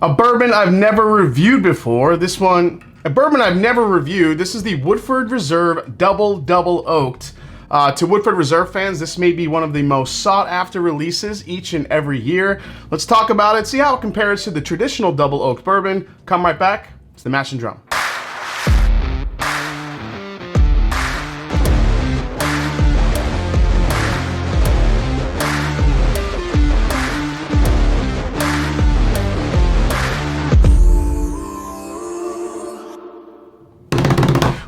A bourbon I've never reviewed before. A bourbon I've never reviewed. This is the Woodford Reserve Double Oaked. To Woodford Reserve fans, this may be one of the most sought after releases each and every year. Let's talk about it, see how it compares to the traditional double oaked bourbon. Come right back. It's the Mash and Drum.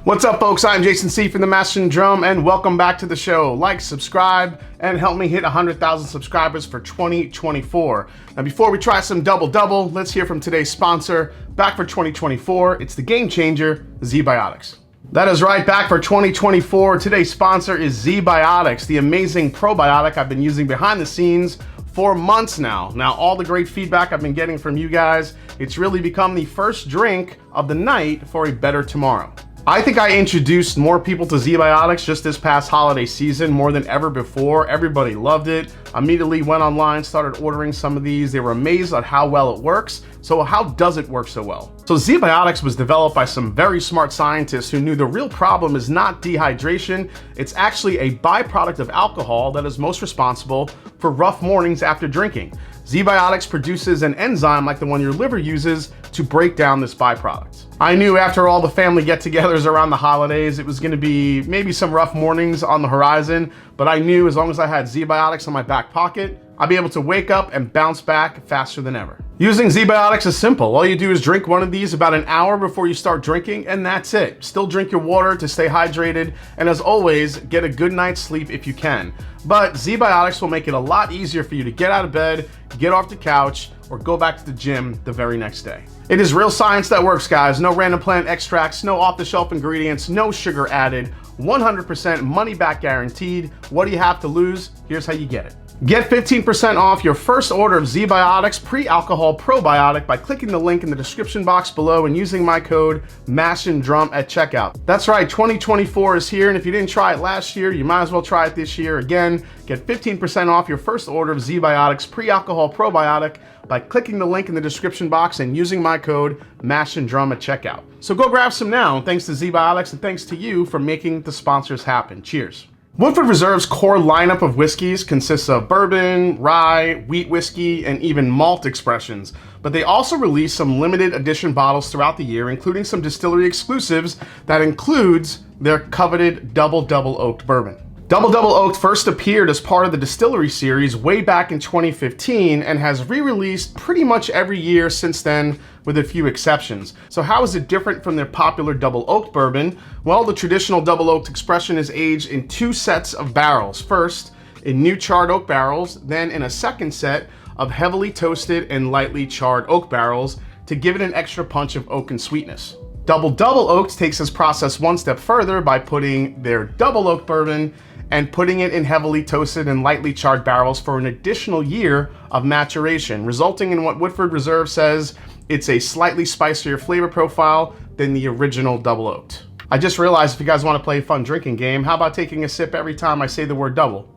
What's up, folks? I'm Jason C. from the Mash and Drum, and welcome back to the show. Like, subscribe, and help me hit 100,000 subscribers for 2024. Now, before we try some double, let's hear from today's sponsor. Back for 2024, it's the game changer, ZBiotics. That is right, back for 2024. Today's sponsor is ZBiotics, the amazing probiotic I've been using behind the scenes for months now. Now, all the great feedback I've been getting from you guys, it's really become the first drink of the night for a better tomorrow. I think I introduced more people to ZBiotics just this past holiday season more than ever before. Everybody loved it. Immediately went online, started ordering some of these. They were amazed at how well it works. So how does it work so well? So ZBiotics was developed by some very smart scientists who knew the real problem is not dehydration. It's actually a byproduct of alcohol that is most responsible for rough mornings after drinking. ZBiotics produces an enzyme like the one your liver uses to break down this byproduct. I knew after all the family get-togethers around the holidays, it was gonna be maybe some rough mornings on the horizon, but I knew as long as I had ZBiotics in my back pocket, I'd be able to wake up and bounce back faster than ever. Using ZBiotics is simple. All you do is drink one of these about an hour before you start drinking, and that's it. Still drink your water to stay hydrated, and as always, get a good night's sleep if you can. But ZBiotics will make it a lot easier for you to get out of bed, get off the couch, or go back to the gym the very next day. It is real science that works, guys. No random plant extracts, no off-the-shelf ingredients, no sugar added, 100% money-back guaranteed. What do you have to lose? Here's how you get it. Get 15% off your first order of ZBiotics pre-alcohol probiotic by clicking the link in the description box below and using my code MASHANDDRUM at checkout. That's right, 2024 is here, and if you didn't try it last year, you might as well try it this year. Again, get 15% off your first order of ZBiotics pre-alcohol probiotic by clicking the link in the description box and using my code MASHANDDRUM at checkout. So go grab some now, and thanks to ZBiotics and thanks to you for making the sponsors happen. Cheers. Woodford Reserve's core lineup of whiskeys consists of bourbon, rye, wheat whiskey, and even malt expressions. But they also release some limited edition bottles throughout the year, including some distillery exclusives that includes their coveted Double Oaked bourbon. Double Oaked first appeared as part of the distillery series way back in 2015 and has re-released pretty much every year since then, with a few exceptions. So how is it different from their popular Double Oaked bourbon? Well, the traditional Double Oaked expression is aged in two sets of barrels. First, in new charred oak barrels, then in a second set of heavily toasted and lightly charred oak barrels to give it an extra punch of oak and sweetness. Double Oaked takes this process one step further by putting their Double Oaked bourbon and putting it in heavily toasted and lightly charred barrels for an additional year of maturation, resulting in what Woodford Reserve says it's a slightly spicier flavor profile than the original Double Oaked. I just realized if you guys want to play a fun drinking game, how about taking a sip every time I say the word double?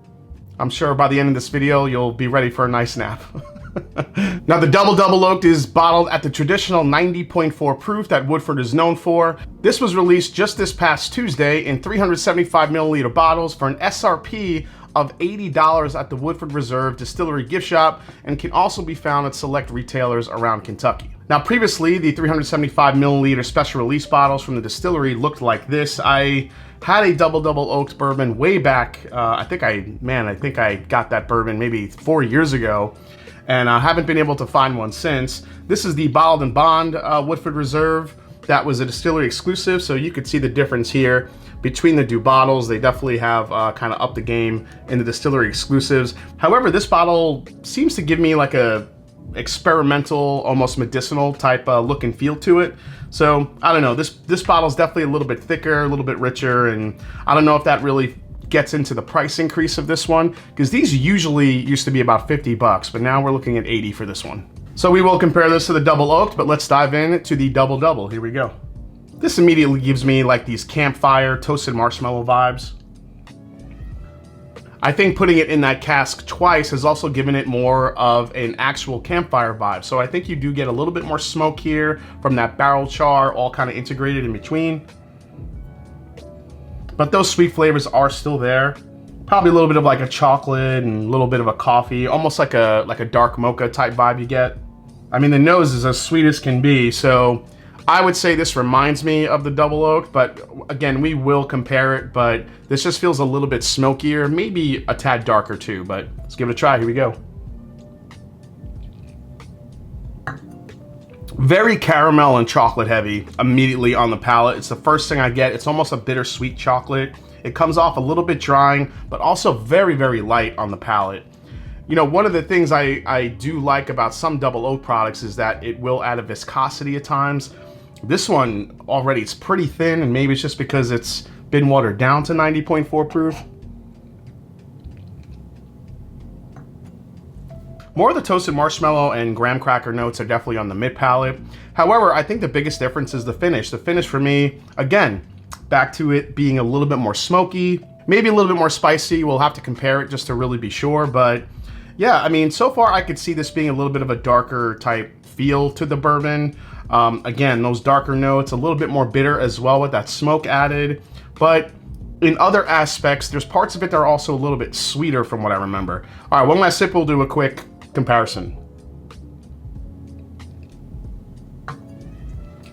I'm sure by the end of this video, you'll be ready for a nice nap. Now, the Double Oaked is bottled at the traditional 90.4 proof that Woodford is known for. This was released just this past Tuesday in 375 milliliter bottles for an SRP of $80 at the Woodford Reserve Distillery gift shop and can also be found at select retailers around Kentucky. Now, previously, the 375 milliliter special release bottles from the distillery looked like this. I had a Double Oaked bourbon way back. I think I got that bourbon maybe 4 years ago, and I haven't been able to find one since. This is the Bottled and Bond Woodford Reserve. That was a distillery exclusive, so you could see the difference here between the two bottles. They definitely have kind of upped the game in the distillery exclusives. However, this bottle seems to give me like a experimental, almost medicinal type look and feel to it. So I don't know, this bottle's definitely a little bit thicker, a little bit richer, and I don't know if that really gets into the price increase of this one, because these usually used to be about 50 bucks, but now we're looking at 80 for this one. So we will compare this to the Double Oaked, but let's dive in to the Double. Here we go. This immediately gives me like these campfire toasted marshmallow vibes. I think putting it in that cask twice has also given it more of an actual campfire vibe. So I think you do get a little bit more smoke here from that barrel char, all kind of integrated in between. But those sweet flavors are still there. Probably a little bit of like a chocolate and a little bit of a coffee, almost like a dark mocha type vibe you get. I mean, the nose is as sweet as can be, so I would say this reminds me of the double oaked, but again, we will compare it, but this just feels a little bit smokier, maybe a tad darker too, but let's give it a try. Here we go. Very caramel and chocolate heavy immediately on the palate. It's the first thing I get. It's almost a bittersweet chocolate. It comes off a little bit drying, but also very, very light on the palate. You know, one of the things I do like about some double oak products is that it will add a viscosity at times. This one already, it's pretty thin, and maybe it's just because it's been watered down to 90.4 proof. More of the toasted marshmallow and graham cracker notes are definitely on the mid palate. However, I think the biggest difference is the finish. The finish for me, again, back to it being a little bit more smoky, maybe a little bit more spicy. We'll have to compare it just to really be sure, but yeah, I mean, so far I could see this being a little bit of a darker type feel to the bourbon. Again, those darker notes, a little bit more bitter as well with that smoke added. But in other aspects, there's parts of it that are also a little bit sweeter from what I remember. All right, one last sip, we'll do a quick comparison.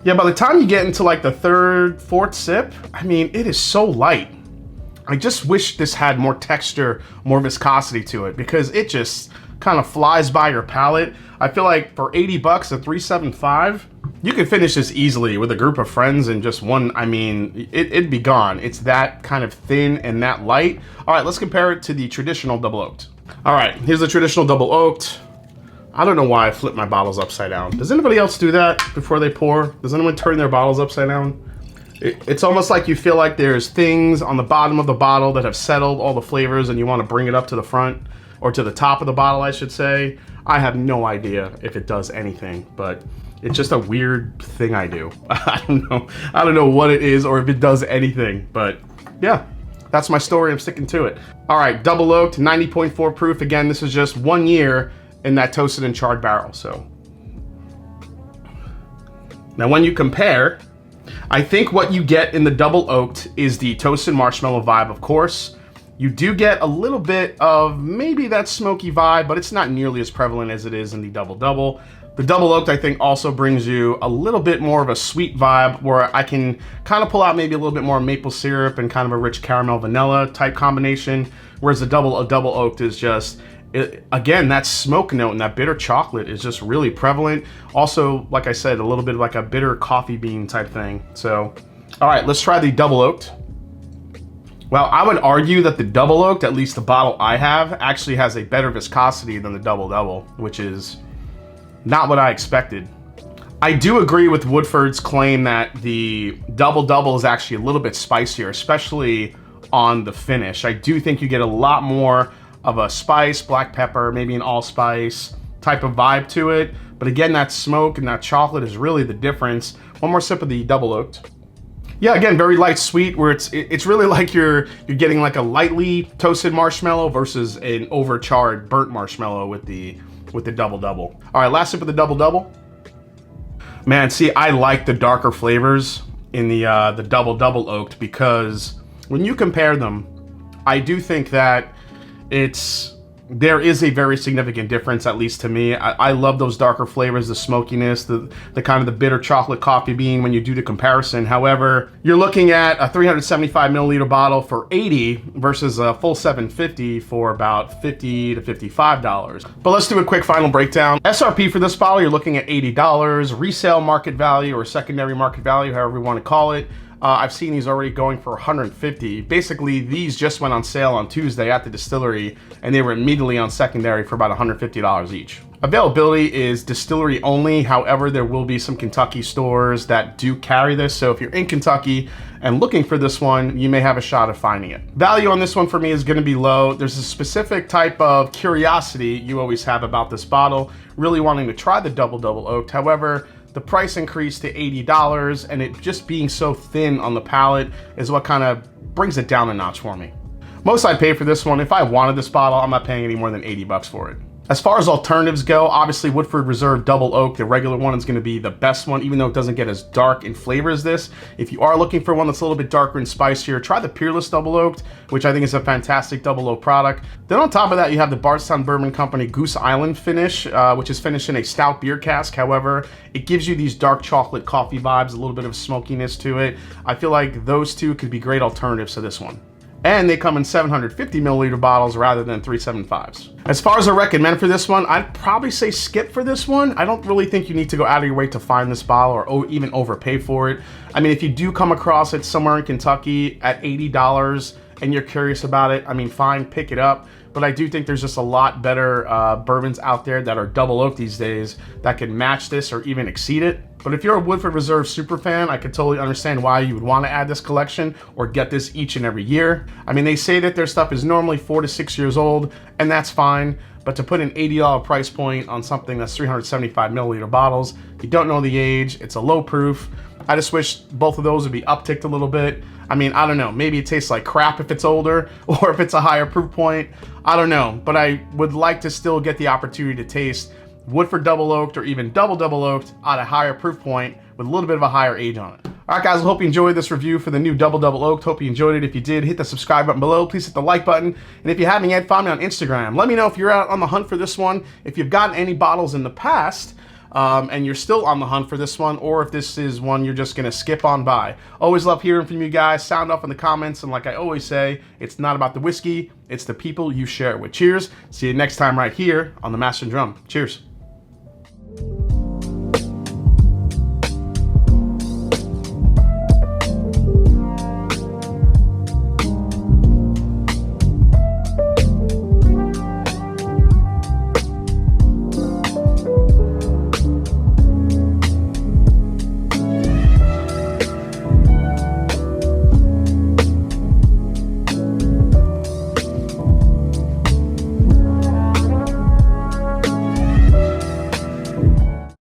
Yeah, by the time you get into like the third, fourth sip, I mean, it is so light. I just wish this had more texture, more viscosity to it, because it just kind of flies by your palate. I feel like for 80 bucks, a 375, you could finish this easily with a group of friends in just one. I mean, it'd be gone. It's that kind of thin and that light. All right, let's compare it to the traditional double oaked. All right, here's the traditional double oaked. I don't know why I flip my bottles upside down. Does anybody else do that before they pour? Does anyone turn their bottles upside down? It's almost like you feel like there's things on the bottom of the bottle that have settled all the flavors and you want to bring it up to the front, or to the top of the bottle, I should say. I have no idea if it does anything, but it's just a weird thing I do. I don't know what it is or if it does anything, but yeah, that's my story. I'm sticking to it. All right, double oaked, 90.4 proof. Again, this is just 1 year in that toasted and charred barrel. So now when you compare, I think what you get in the double oaked is the toasted marshmallow vibe, of course. You do get a little bit of maybe that smoky vibe, but it's not nearly as prevalent as it is in the double double. The double oaked, I think, also brings you a little bit more of a sweet vibe where I can kind of pull out maybe a little bit more maple syrup and kind of a rich caramel vanilla type combination. Whereas the double oaked is just, again, that smoke note and that bitter chocolate is just really prevalent. Also, like I said, a little bit of like a bitter coffee bean type thing. So, all right, let's try the double oaked. Well, I would argue that the double oaked, at least the bottle I have, actually has a better viscosity than the double double, which is not what I expected. I do agree with Woodford's claim that the double double is actually a little bit spicier, especially on the finish. I do think you get a lot more of a spice, black pepper, maybe an allspice type of vibe to it. But again, that smoke and that chocolate is really the difference. One more sip of the double oaked. Yeah, again, very light sweet, where it's really like you're getting like a lightly toasted marshmallow versus an overcharred burnt marshmallow with the double double. All right, last sip of the double double. Man, see, I like the darker flavors in the double double oaked, because when you compare them, I do think that there is a very significant difference, at least to me. I love those darker flavors, the smokiness, the kind of the bitter chocolate coffee bean when you do the comparison. However, you're looking at a 375 milliliter bottle for $80 versus a full 750 for about $50 to $55. But let's do a quick final breakdown. SRP for this bottle, you're looking at $80. Resale market value or secondary market value, however you want to call it, I've seen these already going for $150. Basically, these just went on sale on Tuesday at the distillery, and they were immediately on secondary for about $150 each. Availability is distillery only. However, there will be some Kentucky stores that do carry this. So if you're in Kentucky and looking for this one, you may have a shot of finding it. Value on this one for me is going to be low. There's a specific type of curiosity you always have about this bottle, really wanting to try the double oaked. However, the price increased to $80, and it just being so thin on the palate is what kind of brings it down a notch for me. Most I'd pay for this one. If I wanted this bottle, I'm not paying any more than 80 bucks for it. As far as alternatives go, obviously Woodford Reserve Double Oak, the regular one, is going to be the best one, even though it doesn't get as dark in flavor as this. If you are looking for one that's a little bit darker and spicier, try the Peerless Double Oaked, which I think is a fantastic double oak product. Then on top of that, you have the Bardstown Bourbon Company Goose Island finish, which is finished in a stout beer cask. However, it gives you these dark chocolate coffee vibes, a little bit of smokiness to it. I feel like those two could be great alternatives to this one. And they come in 750 milliliter bottles rather than 375s. As far as I recommend for this one, I'd probably say skip for this one. I don't really think you need to go out of your way to find this bottle or even overpay for it. I mean, if you do come across it somewhere in Kentucky at $80 and you're curious about it, I mean, fine, pick it up. But I do think there's just a lot better bourbons out there that are double oak these days that can match this or even exceed it. But if you're a Woodford Reserve super fan, I could totally understand why you would want to add this collection or get this each and every year. I mean, they say that their stuff is normally 4 to 6 years old, and that's fine. But to put an $80 price point on something that's 375 milliliter bottles, you don't know the age, it's a low proof. I just wish both of those would be upticked a little bit. I mean, I don't know, maybe it tastes like crap if it's older or if it's a higher proof point. I don't know, but I would like to still get the opportunity to taste Woodford Double Oaked or even Double Oaked at a higher proof point with a little bit of a higher age on it. All right, guys, I hope you enjoyed this review for the new Double Oaked. Hope you enjoyed it. If you did, hit the subscribe button below. Please hit the like button. And if you haven't yet, follow me on Instagram. Let me know if you're out on the hunt for this one, if you've gotten any bottles in the past, and you're still on the hunt for this one, or if this is one you're just gonna skip on by. Always love hearing from you guys. Sound off in the comments, and like I always say, it's not about the whiskey, it's the people you share it with. Cheers. See you next time right here on The Master and Drum. Cheers.